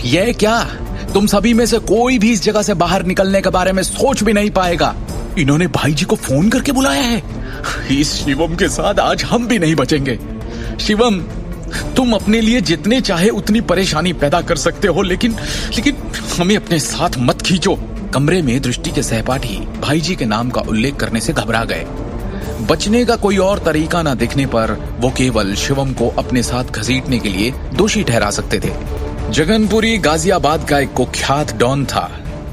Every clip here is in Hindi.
ये क्या, तुम सभी में से कोई भी इस जगह से बाहर निकलने के बारे में सोच भी नहीं पाएगा। इन्होंने भाई जी को फोन करके बुलाया है। इस शिवम के साथ आज हम भी नहीं बचेंगे। शिवम, तुम अपने लिए जितने चाहे उतनी परेशानी पैदा कर सकते हो, लेकिन हमें अपने साथ मत खींचो। कमरे में दृष्टि के सहपाठी भाई जी के नाम का उल्लेख करने से घबरा गए। बचने का कोई और तरीका न दिखने पर वो केवल शिवम को अपने साथ घसीटने के लिए दोषी ठहरा सकते थे। जगनपुरी गाजियाबाद का एक कुख्यात डॉन था,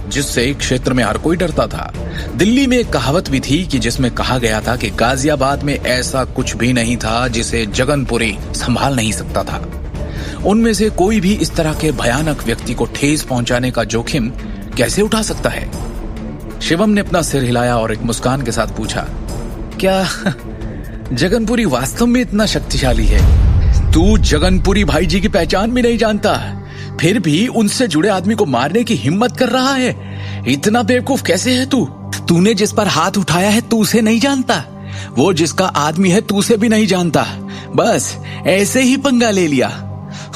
जिससे एक क्षेत्र में हर कोई डरता था। दिल्ली में एक कहावत भी थी कि जिसमें कहा गया था कि गाजियाबाद में ऐसा कुछ भी नहीं था जिसे जगनपुरी संभाल नहीं सकता था। उनमें से कोई भी इस तरह के भयानक व्यक्ति को ठेस पहुंचाने का जोखिम कैसे उठा सकता है? शिवम ने अपना सिर हिलाया और एक मुस्कान के साथ पूछा, क्या जगनपुरी वास्तव में इतना शक्तिशाली है? तू जगनपुरी भाई जी की पहचान भी नहीं जानता, फिर भी उनसे जुड़े आदमी को मारने की हिम्मत कर रहा है। इतना बेवकूफ कैसे है तू? तूने जिस पर हाथ उठाया है तू उसे नहीं जानता, वो जिसका आदमी है तू उसे भी नहीं जानता, बस ऐसे ही पंगा ले लिया।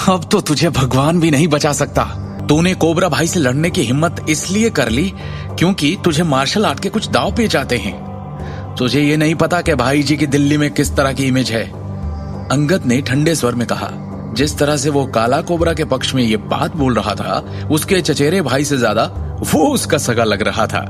अब तो तुझे भगवान भी नहीं बचा सकता। तूने कोबरा भाई से लड़ने की हिम्मत इसलिए कर ली क्योंकि तुझे मार्शल आर्ट के कुछ दांव पेच आते हैं। तुझे ये नहीं पता कि भाई जी की दिल्ली में किस तरह की इमेज है। अंगद ने ठंडे स्वर में कहा। जिस तरह से वो काला कोबरा के पक्ष में ये बात बोल रहा था, उसके चचेरे भाई से ज्यादा वो उसका सगा लग रहा था।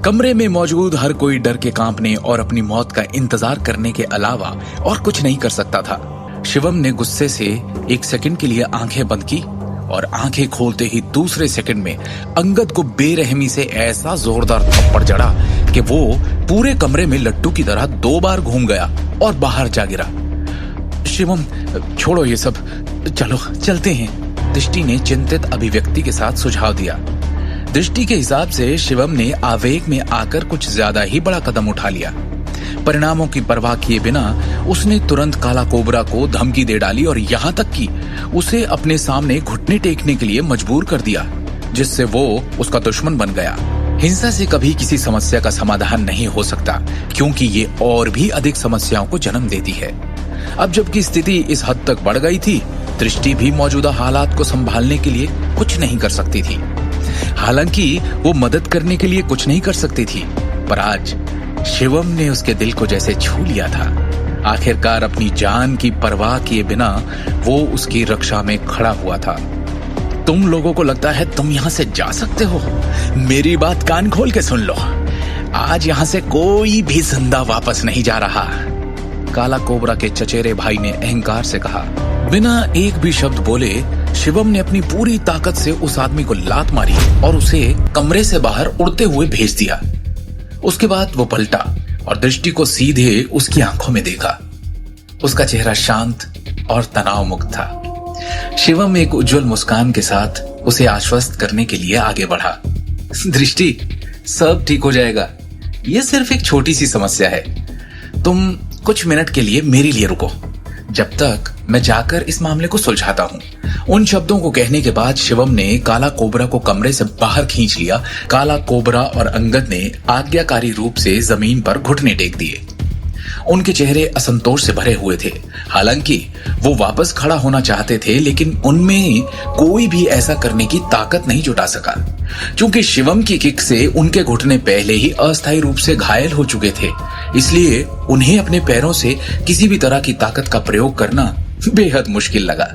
कमरे में मौजूद हर कोई डर के कांपने और अपनी मौत का इंतजार करने के अलावा और कुछ नहीं कर सकता था। शिवम ने गुस्से से एक सेकंड के लिए आंखें बंद की और आंखें खोलते ही दूसरे सेकंड में अंगद को बेरहमी से ऐसा जोरदार थप्पड़ जड़ा कि वो पूरे कमरे में लट्टू की तरह 2 बार घूम गया और बाहर जा गिरा। शिवम, छोड़ो ये सब, चलो चलते हैं, दृष्टि ने चिंतित अभिव्यक्ति के साथ सुझाव दिया। दृष्टि के हिसाब से शिवम ने आवेग में आकर कुछ ज्यादा ही बड़ा कदम उठा लिया। परिणामों की परवाह किए बिना उसने तुरंत काला कोबरा को धमकी दे डाली और यहाँ तक कि उसे अपने सामने घुटने टेकने के लिए मजबूर कर दिया, जिससे वो उसका दुश्मन बन गया। हिंसा से कभी किसी समस्या का समाधान नहीं हो सकता, क्योंकि ये और भी अधिक समस्याओं को जन्म देती है। अब जबकि स्थिति इस हद तक बढ़ गई थी, दृष्टि भी मौजूदा हालात को संभालने के लिए कुछ नहीं कर सकती थी। हालांकि वो मदद करने के लिए कुछ नहीं कर सकती थी, पर आज शिवम ने उसके दिल को जैसे छू लिया था। आखिरकार अपनी जान की परवाह किए बिना वो उसकी रक्षा में खड़ा हुआ था। तुम लोगों को लगता है तुम यहाँ से जा सकते हो? मेरी बात कान खोल के सुन लो, आज यहाँ से कोई भी जिंदा वापस नहीं जा रहा। काला कोबरा के चचेरे भाई ने अहंकार से कहा। बिना एक भी शब्द बोले शिवम ने अपनी पूरी ताकत से उस आदमी को लात मारी और उसे कमरे से बाहर उड़ते हुए भेज दिया। उसके बाद वो पलटा और दृष्टि को सीधे उसकी आंखों में देखा। उसका चेहरा शांत और तनाव मुक्त था। शिवम एक उज्जवल मुस्कान के साथ उसे आश्वस्त करने के लिए आगे बढ़ा। दृष्टि, सब ठीक हो जाएगा, ये सिर्फ एक छोटी सी समस्या है। तुम कुछ मिनट के लिए मेरे लिए रुको, जब तक मैं जाकर इस मामले को सुलझाता हूँ। उन शब्दों को कहने के बाद शिवम ने काला कोबरा को कमरे से बाहर खींच लिया। काला कोबरा और अंगद ने आज्ञाकारी रूप से जमीन पर घुटने टेक दिए। उनके चेहरे असंतोष से भरे हुए थे। हालांकि वो वापस खड़ा होना चाहते थे, लेकिन उनमें कोई भी ऐसा करने की ताकत नहीं जुटा सका, क्योंकि शिवम की किक से उनके घुटने पहले ही अस्थायी रूप से घायल हो चुके थे। इसलिए उन्हें अपने पैरों से किसी भी तरह की ताकत का प्रयोग करना बेहद मुश्किल लगा।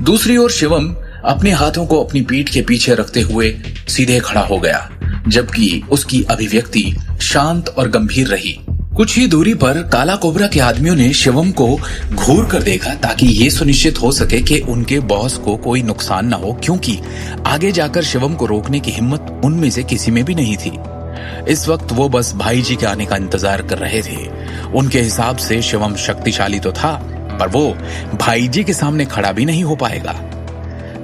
दूसरी ओर शिवम अपने हाथों को अपनी पीठ के पीछे रखते हुए सीधे खड़ा हो गया, जबकि उसकी अभिव्यक्ति शांत और गंभीर रही। कुछ ही दूरी पर काला कोबरा के आदमियों ने शिवम को घूर कर देखा, ताकि ये सुनिश्चित हो सके कि उनके बॉस को कोई नुकसान न हो, क्योंकि आगे जाकर शिवम को रोकने की हिम्मत उनमें से किसी में भी नहीं थी। इस वक्त वो बस भाई जी के आने का इंतजार कर रहे थे। उनके हिसाब से शिवम शक्तिशाली तो था, पर वो भाई जी के सामने खड़ा भी नहीं हो पाएगा।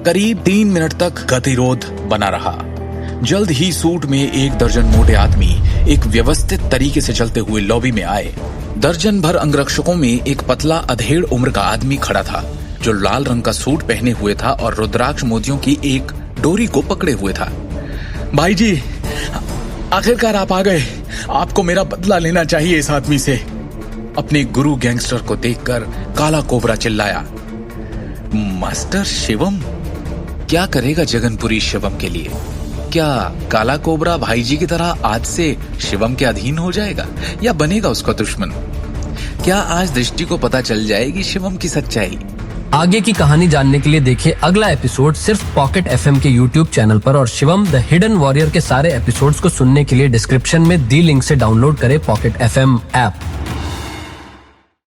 करीब 3 मिनट तक गतिरोध बना रहा। जल्द ही सूट में 1 दर्जन मोटे आदमी एक व्यवस्थित तरीके से चलते हुए लॉबी में आए। दर्जन भर अंगरक्षकों में एक पतला अधेड़ उम्र का आदमी खड़ा था, जो लाल रंग का सूट पहने हुए था और रुद्राक्ष मोतियों की एक डोरी को पकड़े हुए था। भाई जी, आखिरकार आप आ गए। आपको मेरा बदला लेना चाहिए इस आदमी से। अपने गुरु गैंगस्टर को देखकर काला कोबरा चिल्लाया। मास्टर शिवम, क्या करेगा जगनपुरी शिवम के लिए? क्या काला कोबरा भाई जी की तरह आज से शिवम के अधीन हो जाएगा या बनेगा उसका दुश्मन? क्या आज दृष्टि को पता चल जाएगी शिवम की सच्चाई? आगे की कहानी जानने के लिए देखिए अगला एपिसोड सिर्फ पॉकेट एफएम के यूट्यूब चैनल पर और शिवम द हिडन वॉरियर के सारे एपिसोड्स को सुनने के लिए डिस्क्रिप्शन में दी लिंक से डाउनलोड करें पॉकेट एफएम ऐप।